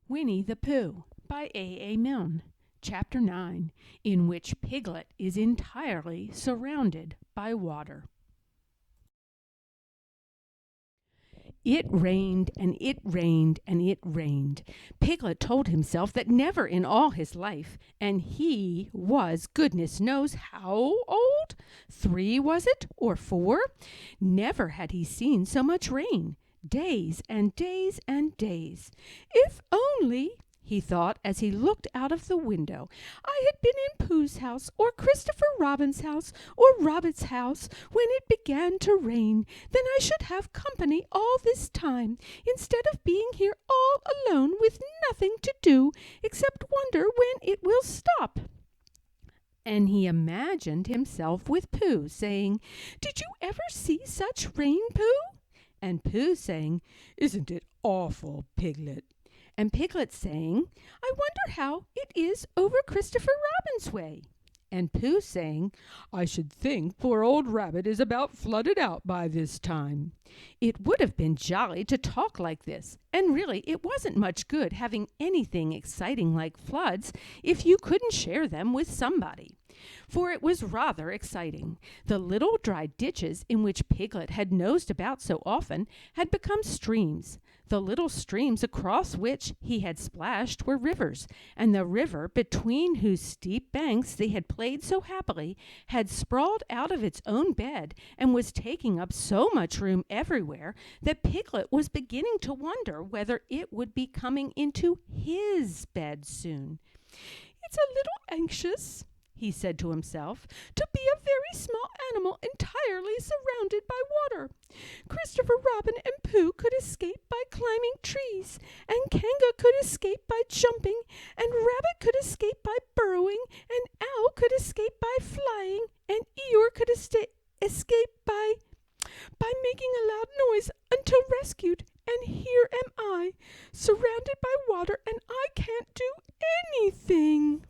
Winnie the Pooh by A. Milne. Chapter 9, in which Piglet is entirely surrounded by water. It rained, and it rained, and it rained. Piglet told himself that never in all his life, and he was goodness knows how old? 3, was it, or 4? Never had he seen so much rain. Days and days and days. If only, he thought as he looked out of the window, I had been in Pooh's house, or Christopher Robin's house, or Rabbit's house, when it began to rain, then I should have company all this time, instead of being here all alone with nothing to do, except wonder when it will stop. And he imagined himself with Pooh, saying, Did you ever see such rain, Pooh? And Pooh saying, Isn't it awful, Piglet? And Piglet saying, I wonder how it is over Christopher Robin's way. And Pooh saying, I should think poor old Rabbit is about flooded out by this time. It would have been jolly to talk like this, and really it wasn't much good having anything exciting like floods if you couldn't share them with somebody. For it was rather exciting. The little dry ditches in which Piglet had nosed about so often had become streams. The little streams across which he had splashed were rivers, and the river between whose steep banks they had played so happily had sprawled out of its own bed and was taking up so much room everywhere that Piglet was beginning to wonder whether it would be coming into his bed soon. It's a little anxious, he said to himself, to be a very small animal entirely surrounded by water. Christopher Robin and Pooh could escape by climbing trees, and Kanga could escape by jumping, and Rabbit could escape by burrowing, and Owl could escape by flying, and Eeyore could escape by making a loud noise until rescued. And here am I, surrounded by water, and I can't do anything.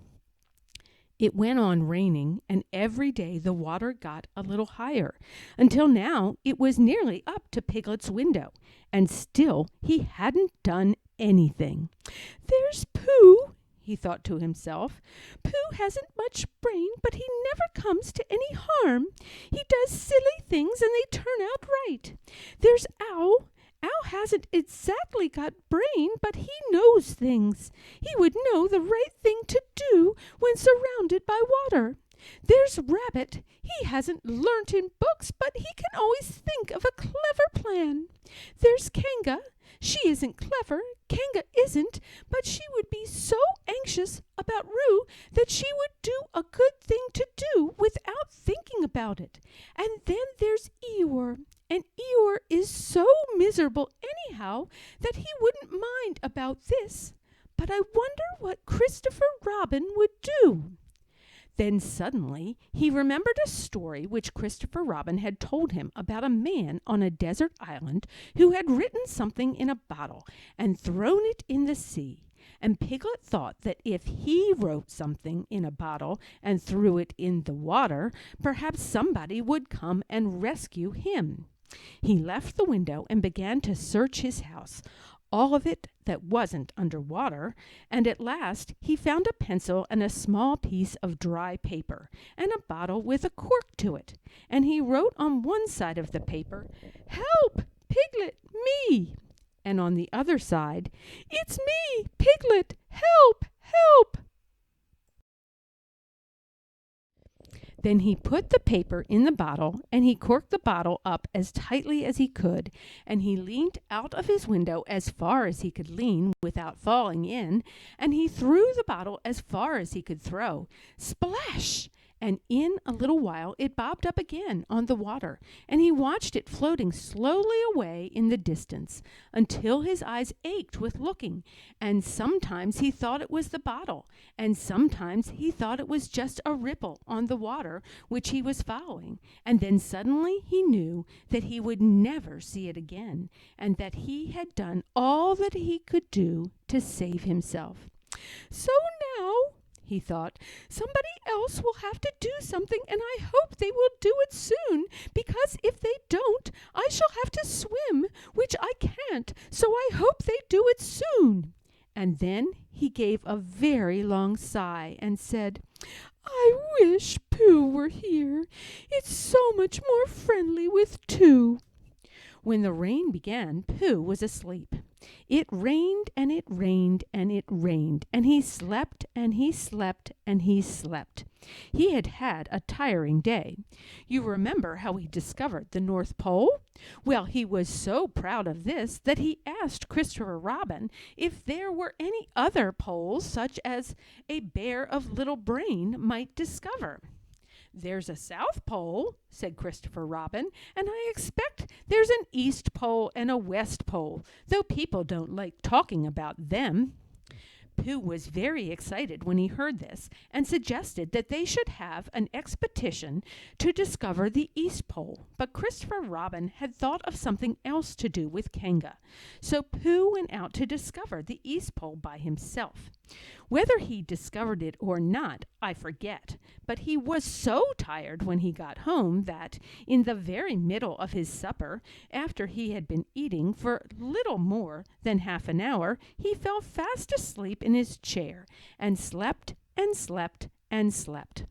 It went on raining, and every day the water got a little higher, until now it was nearly up to Piglet's window, and still he hadn't done anything. There's Pooh, he thought to himself. Pooh hasn't much brain, but he never comes to any harm. He does silly things, and they turn out right. There's Owl. Owl hasn't exactly got brain, but he knows things. He would know the right thing to do when surrounded by water. There's Rabbit. He hasn't learnt in books, but he can always think of a clever plan. There's Kanga. She isn't clever, Kanga isn't, but she would be so anxious about Roo that she would do a good thing to do without thinking about it. And then there's Eeyore, and Eeyore is so miserable anyhow that he wouldn't mind about this. But I wonder what Christopher Robin would do. Then suddenly he remembered a story which Christopher Robin had told him about a man on a desert island who had written something in a bottle and thrown it in the sea. And Piglet thought that if he wrote something in a bottle and threw it in the water, perhaps somebody would come and rescue him. He left the window and began to search his house, all of it that wasn't under water, and at last he found a pencil and a small piece of dry paper, and a bottle with a cork to it, and he wrote on one side of the paper, Help, Piglet, me, and on the other side, It's me, Piglet, help, help. Then he put the paper in the bottle, and he corked the bottle up as tightly as he could, and he leaned out of his window as far as he could lean without falling in, and he threw the bottle as far as he could throw. Splash! And in a little while it bobbed up again on the water, and he watched it floating slowly away in the distance, until his eyes ached with looking, and sometimes he thought it was the bottle, and sometimes he thought it was just a ripple on the water which he was following, and then suddenly he knew that he would never see it again, and that he had done all that he could do to save himself. So now, he thought, somebody else will have to do something, and I hope they will do it soon, because if they don't, I shall have to swim, which I can't, so I hope they do it soon. And then he gave a very long sigh and said, I wish Pooh were here. It's so much more friendly with two. When the rain began, Pooh was asleep. It rained and it rained and it rained, and he slept and he slept and he slept. He had had a tiring day. You remember how he discovered the North Pole? Well, he was so proud of this that he asked Christopher Robin if there were any other poles such as a bear of little brain might discover. There's a South Pole, said Christopher Robin, and I expect there's an East Pole and a West Pole, though people don't like talking about them. Pooh was very excited when he heard this and suggested that they should have an expedition to discover the East Pole. But Christopher Robin had thought of something else to do with Kanga, so Pooh went out to discover the East Pole by himself. Whether he discovered it or not, I forget, but he was so tired when he got home that, in the very middle of his supper, after he had been eating for little more than half an hour, he fell fast asleep in his chair and slept and slept and slept.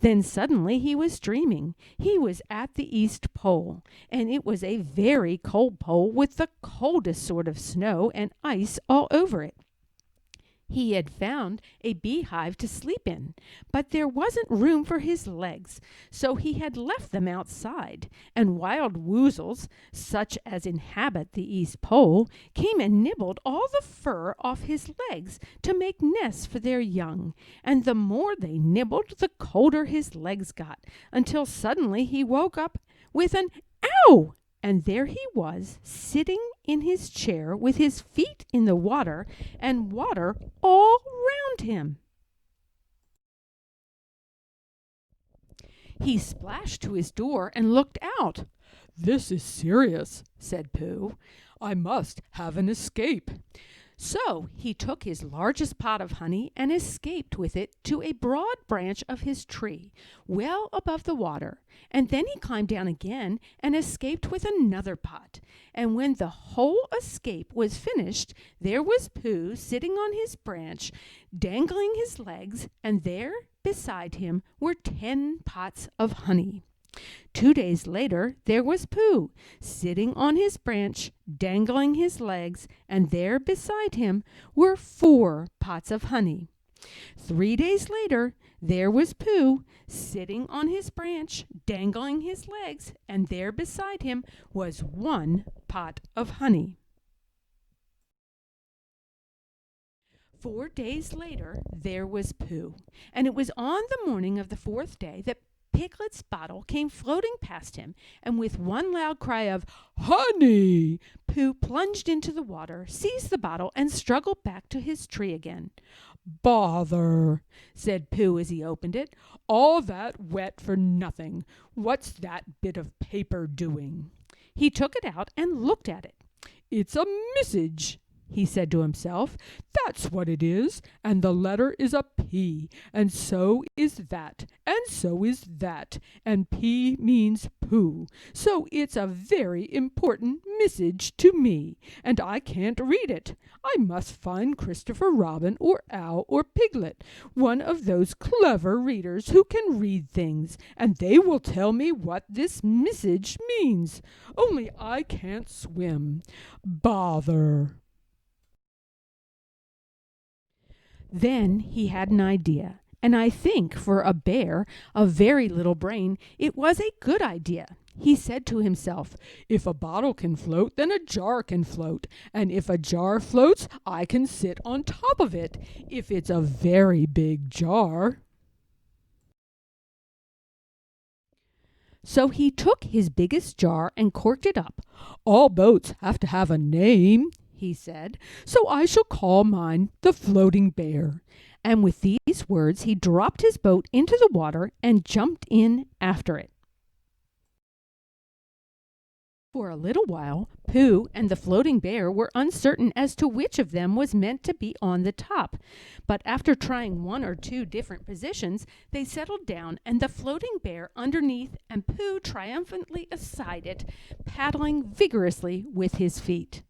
Then suddenly he was dreaming. He was at the East Pole, and it was a very cold pole with the coldest sort of snow and ice all over it. He had found a beehive to sleep in, but there wasn't room for his legs, so he had left them outside, and wild woozles, such as inhabit the East Pole, came and nibbled all the fur off his legs to make nests for their young, and the more they nibbled, the colder his legs got, until suddenly he woke up with an "Ow!" And there he was, sitting in his chair with his feet in the water and water all round him. He splashed to his door and looked out. "This is serious," said Pooh. "I must have an escape." So he took his largest pot of honey and escaped with it to a broad branch of his tree, well above the water, and then he climbed down again and escaped with another pot. And when the whole escape was finished, there was Pooh sitting on his branch, dangling his legs, and there beside him were 10 pots of honey. 2 days later, there was Pooh, sitting on his branch, dangling his legs, and there beside him were 4 pots of honey. 3 days later, there was Pooh, sitting on his branch, dangling his legs, and there beside him was 1 pot of honey. 4 days later, there was Pooh, and it was on the morning of the 4th day that Piglet's bottle came floating past him, and with one loud cry of "Honey!" Pooh plunged into the water, seized the bottle, and struggled back to his tree again. "Bother!" said Pooh as he opened it. "All that wet for nothing. What's that bit of paper doing?" He took it out and looked at it. "It's a message," he said to himself. "That's what it is, and the letter is a P, and so is that, and so is that, and P means Pooh, so it's a very important message to me, and I can't read it. I must find Christopher Robin or Owl or Piglet, one of those clever readers who can read things, and they will tell me what this message means. Only I can't swim. Bother!" Then he had an idea, and I think for a bear of very little brain, it was a good idea. He said to himself, "If a bottle can float, then a jar can float, and if a jar floats, I can sit on top of it, if it's a very big jar." So he took his biggest jar and corked it up. "All boats have to have a name," he said, "so I shall call mine the Floating Bear." And with these words he dropped his boat into the water and jumped in after it. For a little while, Pooh and the Floating Bear were uncertain as to which of them was meant to be on the top, but after trying 1 or 2 different positions, they settled down, and the Floating Bear underneath and Pooh triumphantly aside it, paddling vigorously with his feet.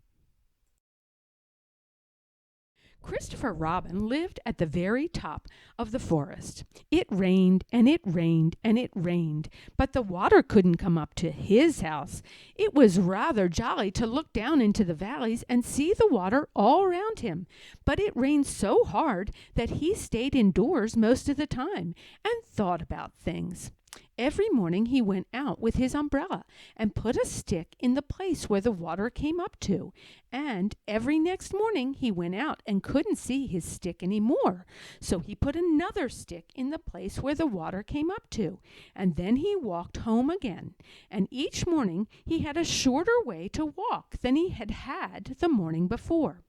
Christopher Robin lived at the very top of the forest. It rained and it rained and it rained, but the water couldn't come up to his house. It was rather jolly to look down into the valleys and see the water all around him, but it rained so hard that he stayed indoors most of the time and thought about things. Every morning he went out with his umbrella and put a stick in the place where the water came up to. And every next morning he went out and couldn't see his stick any more. So he put another stick in the place where the water came up to. And then he walked home again. And each morning he had a shorter way to walk than he had had the morning before.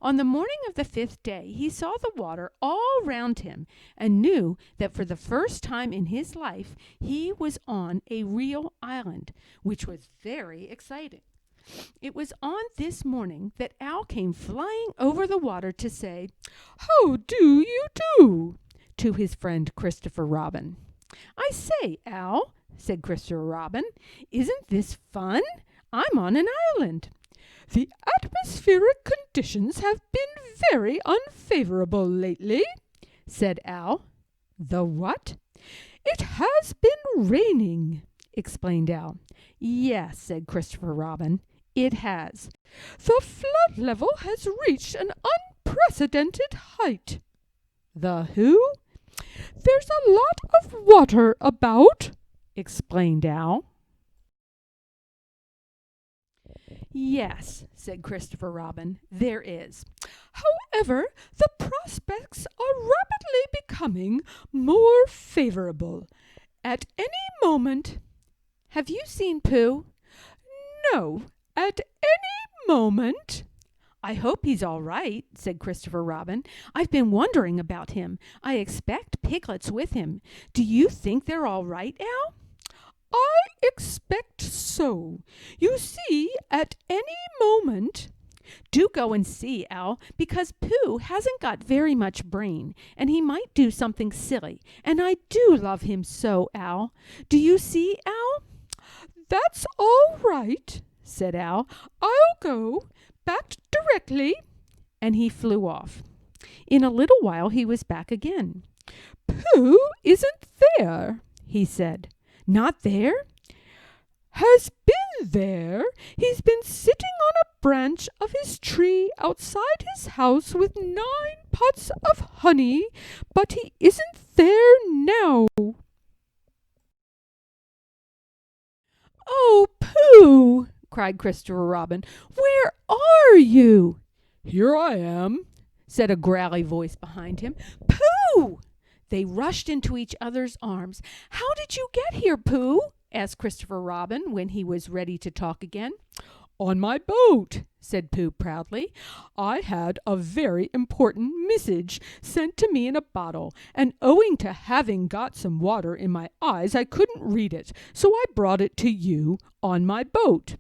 On the morning of the 5th day, he saw the water all round him and knew that for the first time in his life he was on a real island, which was very exciting. It was on this morning that Owl came flying over the water to say, "How do you do?" to his friend Christopher Robin. "I say, Owl," said Christopher Robin, "isn't this fun? I'm on an island." "The atmospheric conditions have been very unfavorable lately," said Owl. "The what?" "It has been raining," explained Owl. "Yes," said Christopher Robin, "it has. The flood level has reached an unprecedented height." "The who?" "There's a lot of water about," explained Owl. "Yes," said Christopher Robin, "there is. However, the prospects are rapidly becoming more favorable. At any moment—" "Have you seen Pooh?" "No, at any moment." "I hope he's all right," said Christopher Robin. "I've been wondering about him. I expect Piglet's with him. Do you think they're all right, Al?" "I expect so. You see, at any moment—" "Do go and see, Al, because Pooh hasn't got very much brain, and he might do something silly, and I do love him so, Al. Do you see, Al?" "That's all right," said Al. "I'll go. Back directly." And he flew off. In a little while he was back again. "Pooh isn't there," he said. "Not there?" "Has been there. He's been sitting on a branch of his tree outside his house with 9 pots of honey, but he isn't there now." "Oh, Pooh!" cried Christopher Robin. "Where are you?" "Here I am," said a growly voice behind him. "Pooh!" They rushed into each other's arms. "How did you get here, Pooh?" asked Christopher Robin when he was ready to talk again. "On my boat," said Pooh proudly. "I had a very important message sent to me in a bottle, and owing to having got some water in my eyes, I couldn't read it, so I brought it to you on my boat."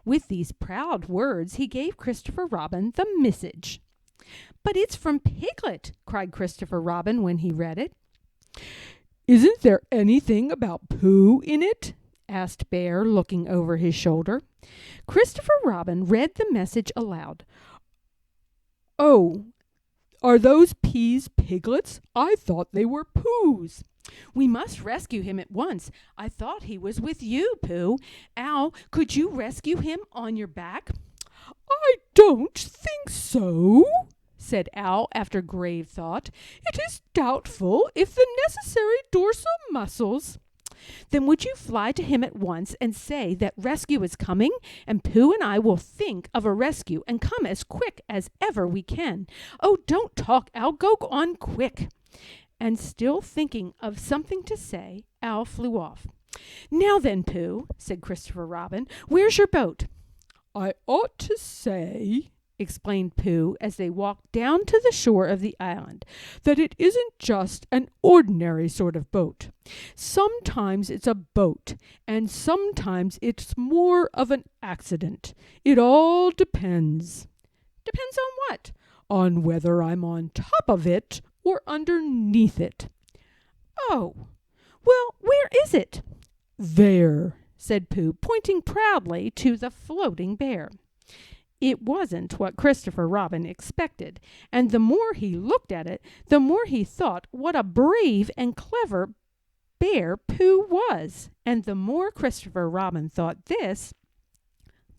With these proud words he gave Christopher Robin the message. "But it's from Piglet," cried Christopher Robin when he read it. "Isn't there anything about Pooh in it?" asked Bear, looking over his shoulder. Christopher Robin read the message aloud. "Oh, are those peas Piglet's? I thought they were Pooh's." "We must rescue him at once. I thought he was with you, Pooh. Al, could you rescue him on your back?" "I don't think so," said Al after grave thought. "It is doubtful if the necessary dorsal muscles—" "Then would you fly to him at once and say that rescue is coming, and Pooh and I will think of a rescue and come as quick as ever we can. Oh, don't talk, Al, go on quick." And still thinking of something to say, Al flew off. "Now then, Pooh," said Christopher Robin, "where's your boat?" "I ought to say," explained Pooh as they walked down to the shore of the island, "that it isn't just an ordinary sort of boat. Sometimes it's a boat, and sometimes it's more of an accident. It all depends." "Depends on what?" "On whether I'm on top of it or underneath it." "Oh, well, where is it?" "There," said Pooh, pointing proudly to the floating bear. It wasn't what Christopher Robin expected, and the more he looked at it, the more he thought what a brave and clever bear Pooh was. And the more Christopher Robin thought this,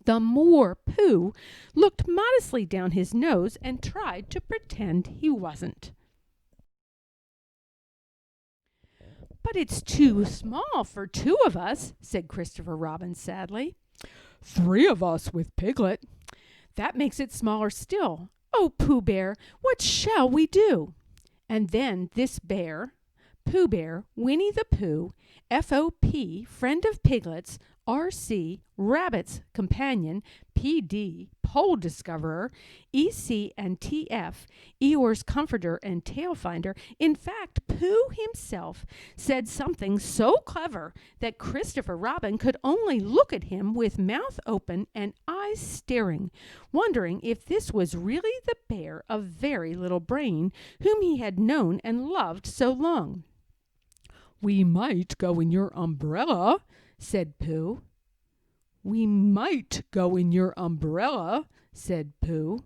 the more Pooh looked modestly down his nose and tried to pretend he wasn't. "But it's too small for two of us," said Christopher Robin sadly. "3 of us with Piglet." "That makes it smaller still. Oh, Pooh Bear, what shall we do?" And then this bear, Pooh Bear, Winnie the Pooh, FOP, friend of Piglet's, RC, Rabbit's companion, PD, pole discoverer, EC and TF, Eeyore's comforter and tail finder, in fact, Pooh himself, said something so clever that Christopher Robin could only look at him with mouth open and eyes staring, wondering if this was really the bear of very little brain whom he had known and loved so long. "We might go in your umbrella," said Pooh. "We might go in your umbrella," said Pooh.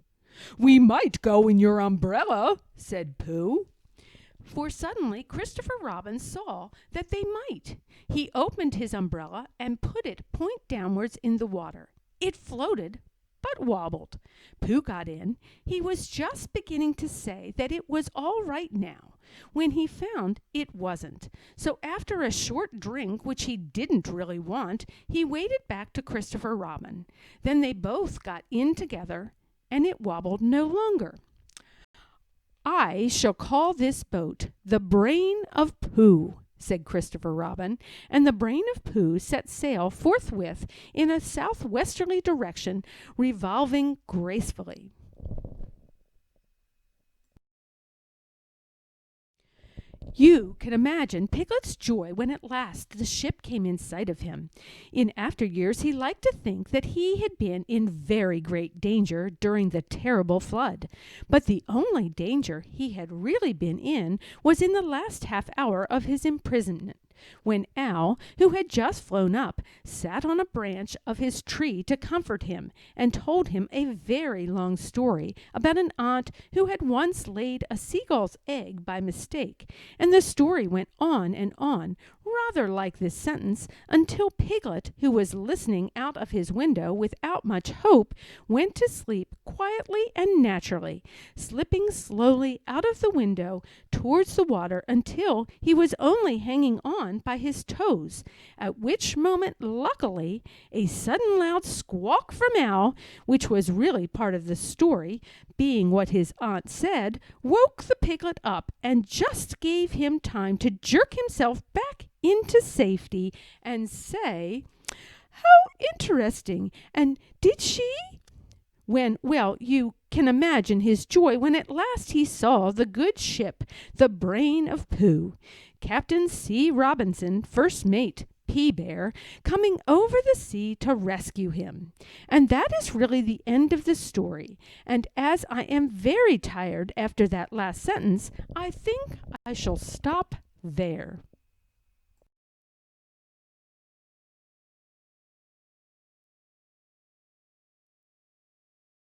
"We might go in your umbrella," said Pooh. For suddenly Christopher Robin saw that they might. He opened his umbrella and put it point downwards in the water. It floated, but wobbled. Pooh got in. He was just beginning to say that it was all right now, when he found it wasn't. So after a short drink, which he didn't really want, he waded back to Christopher Robin. Then they both got in together, and it wobbled no longer. "I shall call this boat the Brain of Pooh," said Christopher Robin, and the Brain of Pooh set sail forthwith in a southwesterly direction, revolving gracefully. You can imagine Piglet's joy when at last the ship came in sight of him. In after years he liked to think that he had been in very great danger during the terrible flood. But the only danger he had really been in was in the last half hour of his imprisonment, when Al, who had just flown up, sat on a branch of his tree to comfort him, and told him a very long story about an aunt who had once laid a seagull's egg by mistake, and the story went on, rather like this sentence, until Piglet, who was listening out of his window without much hope, went to sleep quietly and naturally, slipping slowly out of the window towards the water until he was only hanging on by his toes, at which moment, luckily, a sudden loud squawk from Al, which was really part of the story, being what his aunt said, woke the Piglet up and just gave him time to jerk himself back into safety and say, "How interesting! And did she?" Well, you can imagine his joy when at last he saw the good ship, the Brain of Pooh, Captain C. Robinson, first mate, P-Bear, coming over the sea to rescue him. And that is really the end of the story. And as I am very tired after that last sentence, I think I shall stop there.